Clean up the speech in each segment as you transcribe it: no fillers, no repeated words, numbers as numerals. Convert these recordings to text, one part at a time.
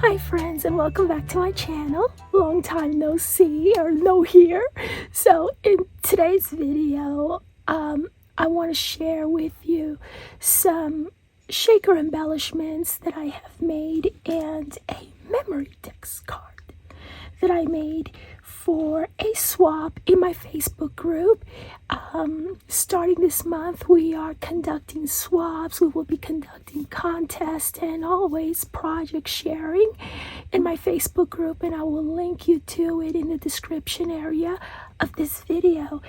Hi friends, and welcome back to my channel. Long time no see or no hear. So in today's video, I want to share with you some shaker embellishments that I have made and a Memorydex card that I made for a swap in my Facebook group. Starting this month, we are conducting swaps. We will be conducting contests and always project sharing in my Facebook group, and I will link you to it in the description area of this video.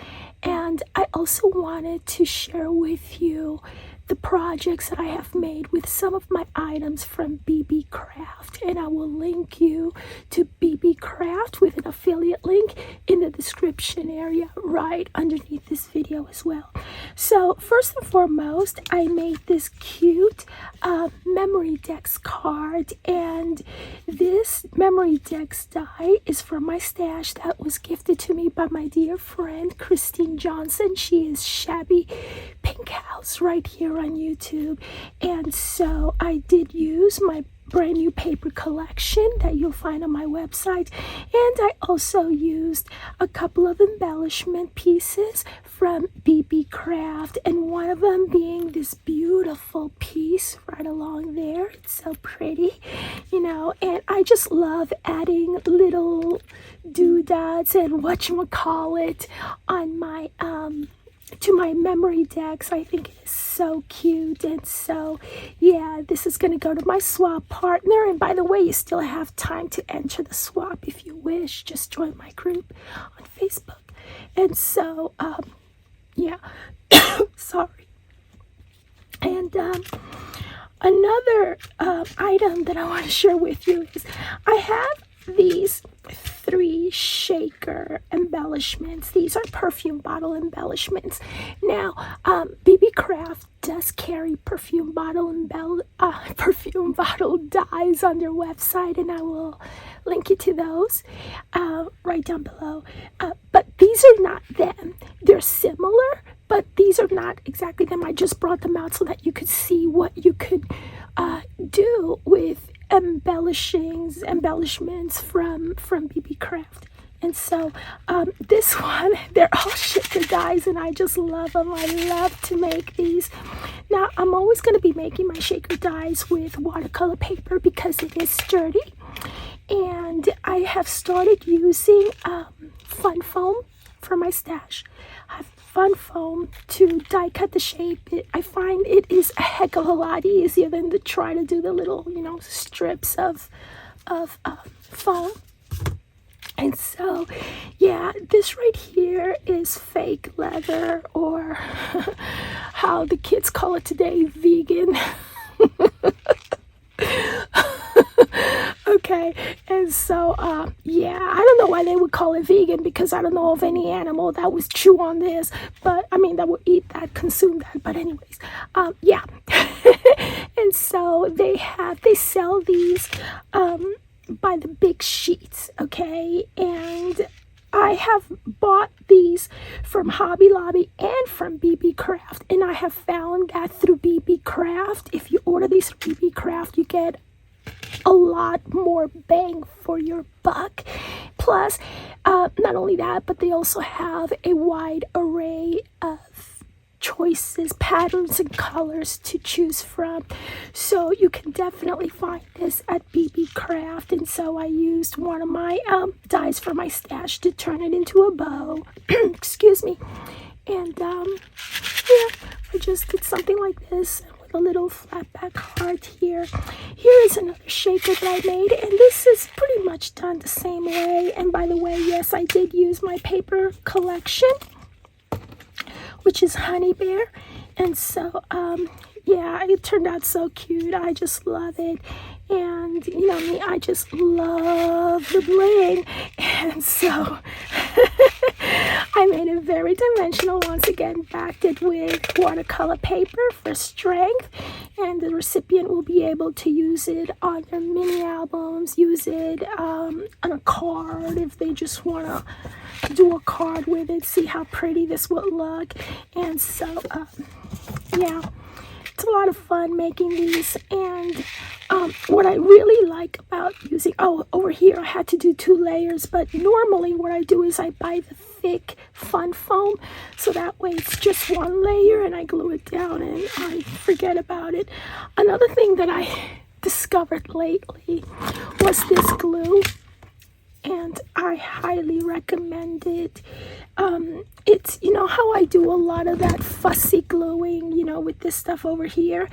And I also wanted to share with you the projects that I have made with some of my items from Beebeecraft, and I will link you to Beebeecraft with an affiliate link in the description area right underneath this video as well. So first and foremost, I made this cute Memorydex card, and this Memorydex die is from my stash that was gifted to me by my dear friend Christine Johnson. She is Shabby Pink House right here on YouTube, and so I did use my brand new paper collection that you'll find on my website, and I also used a couple of embellishment pieces from Beebeecraft, and one of them being this beautiful piece right along there. It's so pretty, you know, and I just love adding little doodads and whatchamacallit on my to my Memorydex. I think it is so cute, and so yeah, this is going to go to my swap partner. And by the way, you still have time to enter the swap if you wish. Just join my group on Facebook. And so yeah, sorry. And another item that I want to share with you is I have these 3 shaker embellishments. These are perfume bottle embellishments. Now, Beebeecraft does carry perfume bottle dies on their website, and I will link you to those right down below. But these are not them. They're similar, but these are not exactly them. I just brought them out so that you could see what you could do with embellishments from Beebeecraft. And so this one, they're all shaker dies, and I just love them. I love to make these. Now, I'm always going to be making my shaker dies with watercolor paper because it is sturdy, and I have started using fun foam for my stash. I have fun foam to die cut the shape. I find it is a heck of a lot easier than to try to do the little, you know, strips of foam. And so, yeah, this right here is fake leather, or how the kids call it today, vegan. Okay, and so yeah, I don't know why they would call it vegan, because I don't know of any animal that would chew on this, but I mean that would eat that, consume that. But anyways, yeah. And so they sell these by the big sheets, okay? And I have bought these from Hobby Lobby and from Beebeecraft, and I have found that through Beebeecraft, if you order these through Beebeecraft, you get a lot more bang for your buck. Plus, not only that, but they also have a wide array of choices, patterns, and colors to choose from. So you can definitely find this at Beebeecraft. And so I used one of my dies from my stash to turn it into a bow. Excuse me. And yeah, I just did something like this with a little flat back heart here. Here is another shaker that I made, and this is pretty much done the same way. And by the way, yes, I did use my paper collection, which is Honey Bear. And so yeah, it turned out so cute. I just love it. And you know me, I just love the bling. And so I made it very dimensional. Once again, backed it with watercolor paper for strength, and the recipient will be able to use it on their mini albums, use it on a card if they just want to do a card with it, see how pretty this would look. And so yeah, it's a lot of fun making these. And what I really like about using, over here I had to do 2 layers, but normally what I do is I buy the thick fun foam, so that way it's just 1 layer and I glue it down and I forget about it. Another thing that I discovered lately was this glue, and I highly recommend it. It's, you know how I do a lot of that fussy gluing, you know, with this stuff over here.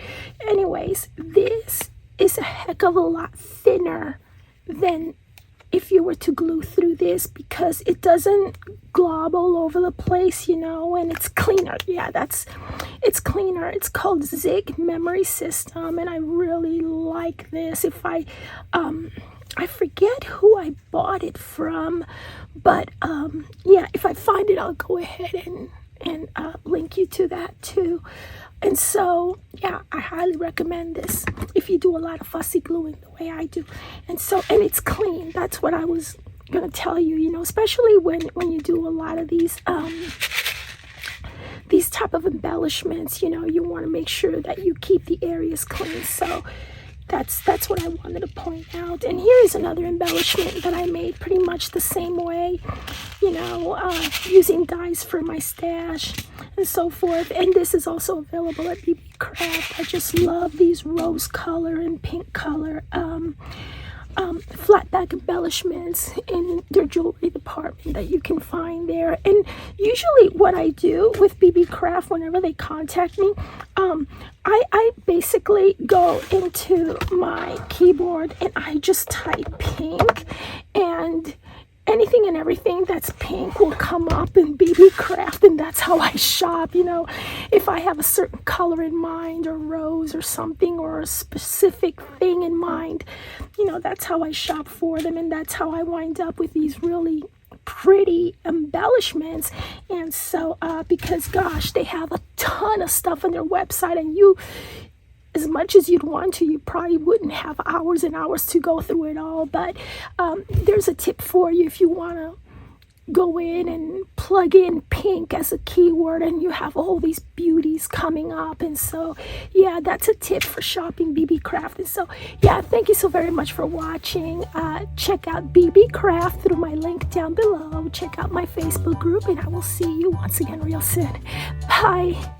Anyways, this is a heck of a lot thinner than if you were to glue through this, because it doesn't glob all over the place, you know, and it's cleaner. Yeah, it's cleaner. It's called Zig Memory System, and I really like this. If I forget who I bought it from, but yeah, if I find it, I'll go ahead and link you to that too. And so, yeah, I highly recommend this if you do a lot of fussy gluing the way I do. And it's clean. That's what I was gonna tell you, you know, especially when you do a lot of these type of embellishments, you know, you want to make sure that you keep the areas clean. So that's what I wanted to point out. And here's another embellishment that I made pretty much the same way, you know, using dies for my stash and so forth. And this is also available at Beebeecraft. I just love these rose color and pink color flat back embellishments in their jewelry department that you can find there. And usually what I do with Beebeecraft, whenever they contact me, I basically go into my keyboard and I just type pink, and anything and everything that's pink will come up in Beebeecraft, and that's how I shop. You know, if I have a certain color in mind, or rose or something, or a specific thing in mind, you know, that's how I shop for them, and that's how I wind up with these really pretty embellishments. And so because gosh, they have a ton of stuff on their website, and you, as much as you'd want to, you probably wouldn't have hours and hours to go through it all. But there's a tip for you if you want to go in and plug in pink as a keyword, and you have all these beauties coming up. And so, yeah, that's a tip for shopping Beebeecraft. And so, yeah, thank you so very much for watching. Check out Beebeecraft through my link down below. Check out my Facebook group, and I will see you once again real soon. Bye.